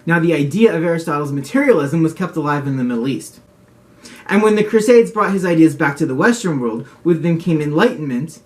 Now, the idea of Aristotle's materialism was kept alive in the Middle East. And when the Crusades brought his ideas back to the Western world, with them came Enlightenment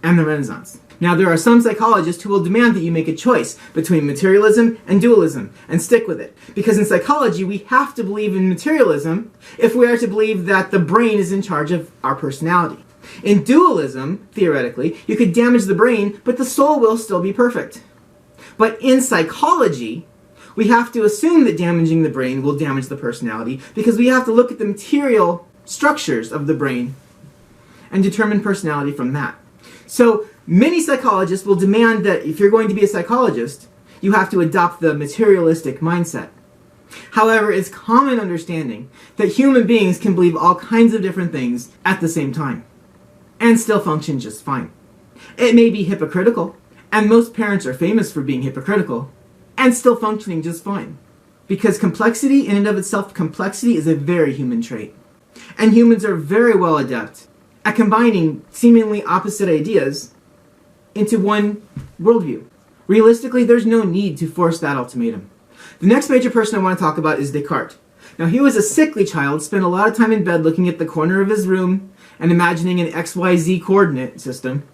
and the Renaissance. Now, there are some psychologists who will demand that you make a choice between materialism and dualism, and stick with it. Because in psychology, we have to believe in materialism if we are to believe that the brain is in charge of our personality. In dualism, theoretically, you could damage the brain, but the soul will still be perfect. But in psychology, we have to assume that damaging the brain will damage the personality, because we have to look at the material structures of the brain and determine personality from that. So, many psychologists will demand that if you're going to be a psychologist, you have to adopt the materialistic mindset. However, it's common understanding that human beings can believe all kinds of different things at the same time, and still function just fine. It may be hypocritical, and most parents are famous for being hypocritical, and still functioning just fine. Because complexity, in and of itself, complexity is a very human trait. And humans are very well adept at combining seemingly opposite ideas into one worldview. Realistically, there's no need to force that ultimatum. The next major person I want to talk about is Descartes. Now, he was a sickly child, spent a lot of time in bed looking at the corner of his room and imagining an XYZ coordinate system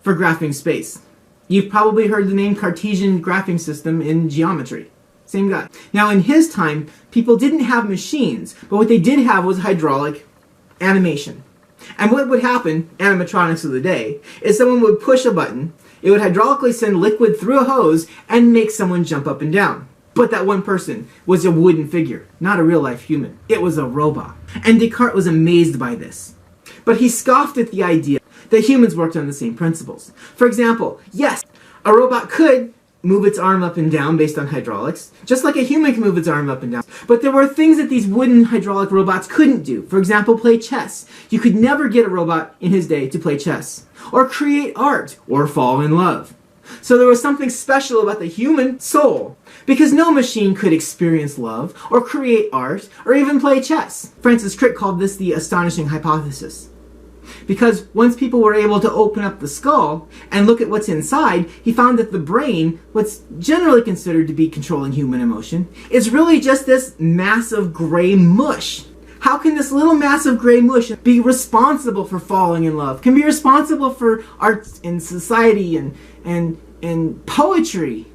for graphing space. You've probably heard the name Cartesian graphing system in geometry. Same guy. Now, in his time, people didn't have machines, but what they did have was hydraulic animation. And what would happen, animatronics of the day, is someone would push a button, it would hydraulically send liquid through a hose, and make someone jump up and down. But that one person was a wooden figure, not a real-life human. It was a robot. And Descartes was amazed by this. But he scoffed at the idea that humans worked on the same principles. For example, yes, a robot could move its arm up and down based on hydraulics, just like a human can move its arm up and down. But there were things that these wooden hydraulic robots couldn't do. For example, play chess. You could never get a robot in his day to play chess, or create art, or fall in love. So there was something special about the human soul, because no machine could experience love, or create art, or even play chess. Francis Crick called this the astonishing hypothesis. Because once people were able to open up the skull and look at what's inside, he found that the brain, what's generally considered to be controlling human emotion, is really just this mass of gray mush. How can this little mass of gray mush be responsible for falling in love? Can be responsible for art and society and poetry?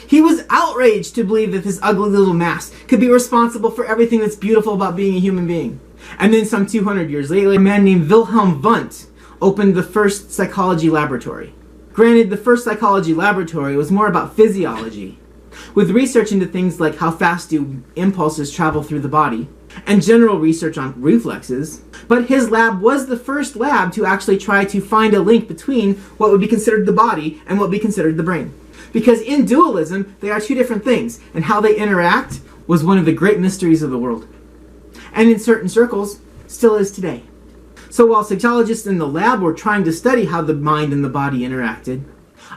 He was outraged to believe that this ugly little mass could be responsible for everything that's beautiful about being a human being. And then some 200 years later, a man named Wilhelm Wundt opened the first psychology laboratory. Granted, the first psychology laboratory was more about physiology, with research into things like how fast do impulses travel through the body, and general research on reflexes. But his lab was the first lab to actually try to find a link between what would be considered the body and what would be considered the brain. Because in dualism, they are two different things, and how they interact was one of the great mysteries of the world. And in certain circles, still is today. So while psychologists in the lab were trying to study how the mind and the body interacted,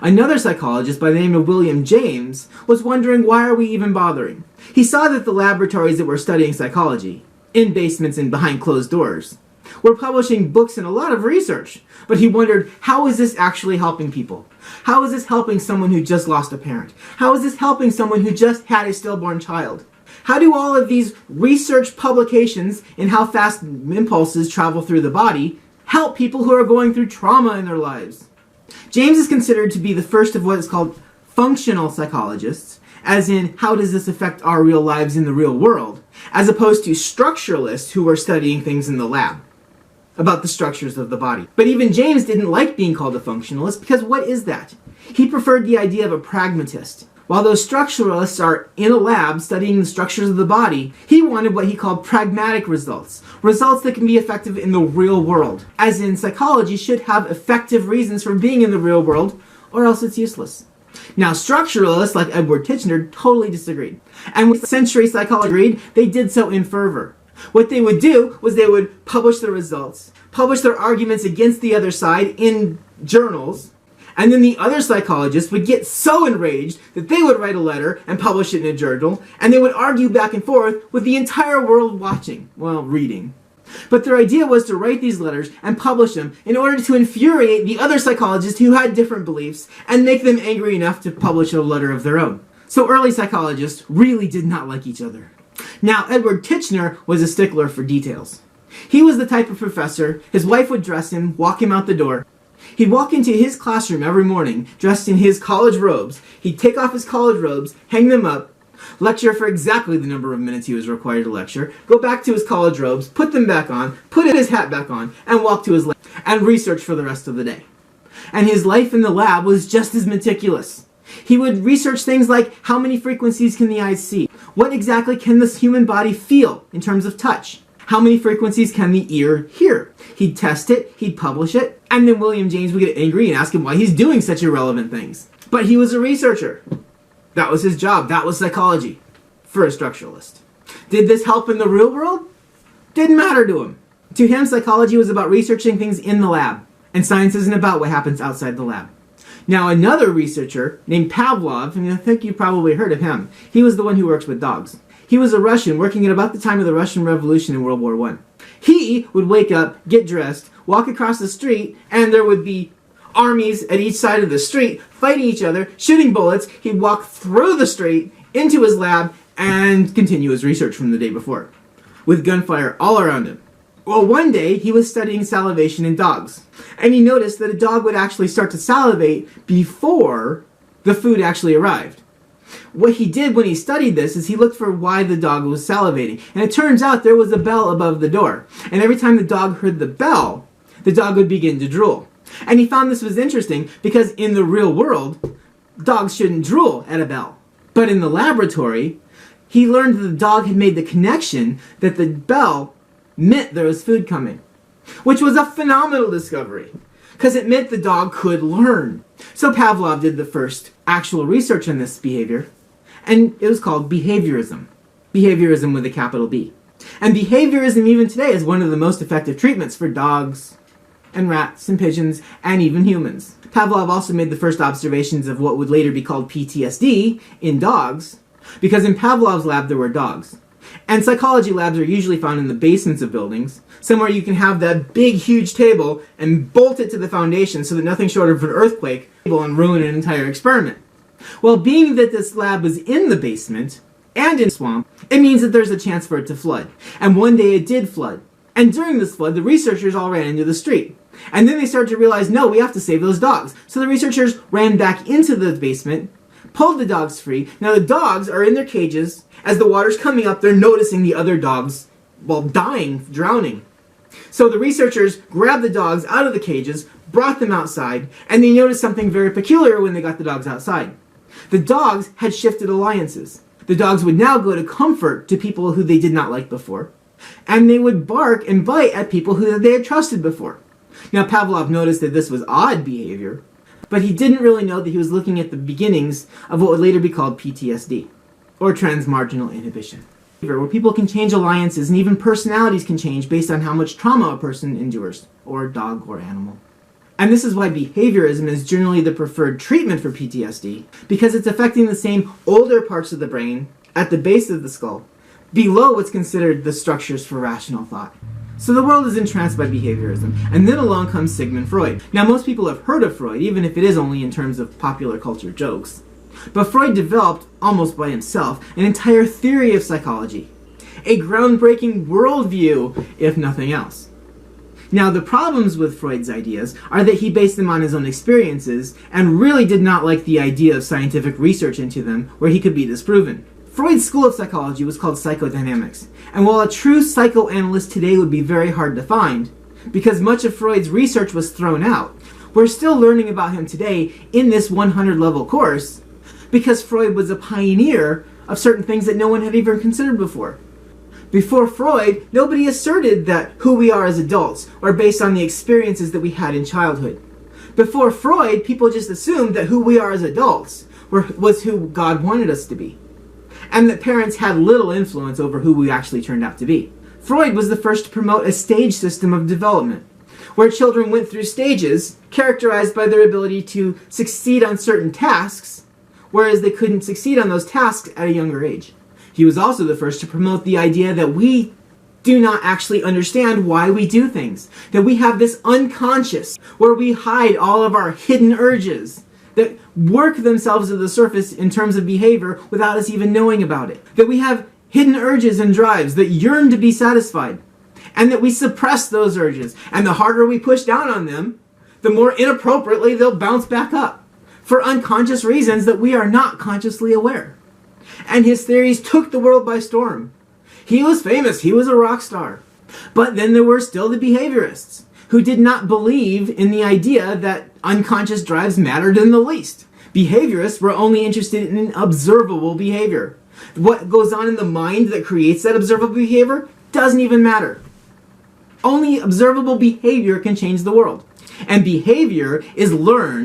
another psychologist by the name of William James was wondering, why are we even bothering? He saw that the laboratories that were studying psychology, in basements and behind closed doors, were publishing books and a lot of research. But he wondered, how is this actually helping people? How is this helping someone who just lost a parent? How is this helping someone who just had a stillborn child? How do all of these research publications in how fast impulses travel through the body help people who are going through trauma in their lives? James is considered to be the first of what is called functional psychologists, as in, how does this affect our real lives in the real world, as opposed to structuralists who are studying things in the lab about the structures of the body. But even James didn't like being called a functionalist, because what is that? He preferred the idea of a pragmatist. While those structuralists are in a lab studying the structures of the body, he wanted what he called pragmatic results. Results that can be effective in the real world. As in, psychology should have effective reasons for being in the real world, or else it's useless. Now, structuralists like Edward Titchener totally disagreed. And when century psychology agreed, they did so in fervor. What they would do was they would publish the results, publish their arguments against the other side in journals, and then the other psychologists would get so enraged that they would write a letter and publish it in a journal, and they would argue back and forth with the entire world watching, well, reading. But their idea was to write these letters and publish them in order to infuriate the other psychologists who had different beliefs and make them angry enough to publish a letter of their own. So early psychologists really did not like each other. Now, Edward Titchener was a stickler for details. He was the type of professor, his wife would dress him, walk him out the door. He'd walk into his classroom every morning, dressed in his college robes. He'd take off his college robes, hang them up, lecture for exactly the number of minutes he was required to lecture, go back to his college robes, put them back on, put his hat back on, and walk to his lab and research for the rest of the day. And his life in the lab was just as meticulous. He would research things like how many frequencies can the eyes see? What exactly can this human body feel in terms of touch? How many frequencies can the ear hear? He'd test it, he'd publish it, and then William James would get angry and ask him why he's doing such irrelevant things. But he was a researcher. That was his job. That was psychology for a structuralist. Did this help in the real world? Didn't matter to him. To him, psychology was about researching things in the lab, and science isn't about what happens outside the lab. Now, another researcher named Pavlov, and I think you probably heard of him, he was the one who works with dogs. He was a Russian working at about the time of the Russian Revolution in World War I. He would wake up, get dressed, walk across the street, and there would be armies at each side of the street fighting each other, shooting bullets. He'd walk through the street into his lab and continue his research from the day before, with gunfire all around him. Well, one day he was studying salivation in dogs, and he noticed that a dog would actually start to salivate before the food actually arrived. What he did when he studied this is he looked for why the dog was salivating, and it turns out there was a bell above the door, and every time the dog heard the bell, the dog would begin to drool. And he found this was interesting because in the real world, dogs shouldn't drool at a bell. But in the laboratory, he learned that the dog had made the connection that the bell meant there was food coming, which was a phenomenal discovery because it meant the dog could learn. So Pavlov did the first actual research on this behavior, and it was called behaviorism. Behaviorism with a capital B. And behaviorism even today is one of the most effective treatments for dogs and rats and pigeons and even humans. Pavlov also made the first observations of what would later be called PTSD in dogs, because in Pavlov's lab there were dogs. And psychology labs are usually found in the basements of buildings, somewhere you can have that big, huge table and bolt it to the foundation so that nothing short of an earthquake will ruin an entire experiment. Well, being that this lab was in the basement and in a swamp, it means that there's a chance for it to flood. And one day it did flood. And during this flood, the researchers all ran into the street. And then they started to realize, no, we have to save those dogs. So the researchers ran back into the basement, pulled the dogs free. Now the dogs are in their cages. As the water's coming up, they're noticing the other dogs, well, dying, drowning. So the researchers grabbed the dogs out of the cages, brought them outside, and they noticed something very peculiar when they got the dogs outside. The dogs had shifted alliances. The dogs would now go to comfort to people who they did not like before, and they would bark and bite at people who they had trusted before. Now Pavlov noticed that this was odd behavior, but he didn't really know that he was looking at the beginnings of what would later be called PTSD, or transmarginal inhibition, where people can change alliances and even personalities can change based on how much trauma a person endures, or dog or animal. And this is why behaviorism is generally the preferred treatment for PTSD, because it's affecting the same older parts of the brain at the base of the skull, below what's considered the structures for rational thought. So the world is entranced by behaviorism, and then along comes Sigmund Freud. Now most people have heard of Freud, even if it is only in terms of popular culture jokes. But Freud developed, almost by himself, an entire theory of psychology. A groundbreaking worldview, if nothing else. Now the problems with Freud's ideas are that he based them on his own experiences, and really did not like the idea of scientific research into them where he could be disproven. Freud's school of psychology was called psychodynamics, and while a true psychoanalyst today would be very hard to find, because much of Freud's research was thrown out, we're still learning about him today in this 100-level course, because Freud was a pioneer of certain things that no one had even considered before. Before Freud, nobody asserted that who we are as adults are based on the experiences that we had in childhood. Before Freud, people just assumed that who we are as adults was who God wanted us to be, and that parents had little influence over who we actually turned out to be. Freud was the first to promote a stage system of development, where children went through stages characterized by their ability to succeed on certain tasks, whereas they couldn't succeed on those tasks at a younger age. He was also the first to promote the idea that we do not actually understand why we do things. That we have this unconscious, where we hide all of our hidden urges that work themselves to the surface in terms of behavior without us even knowing about it. That we have hidden urges and drives that yearn to be satisfied, and that we suppress those urges. And the harder we push down on them, the more inappropriately they'll bounce back up, for unconscious reasons that we are not consciously aware. And his theories took the world by storm. He was famous, he was a rock star. But then there were still the behaviorists, who did not believe in the idea that unconscious drives mattered in the least. Behaviorists were only interested in observable behavior. What goes on in the mind that creates that observable behavior doesn't even matter. Only observable behavior can change the world. And behavior is learned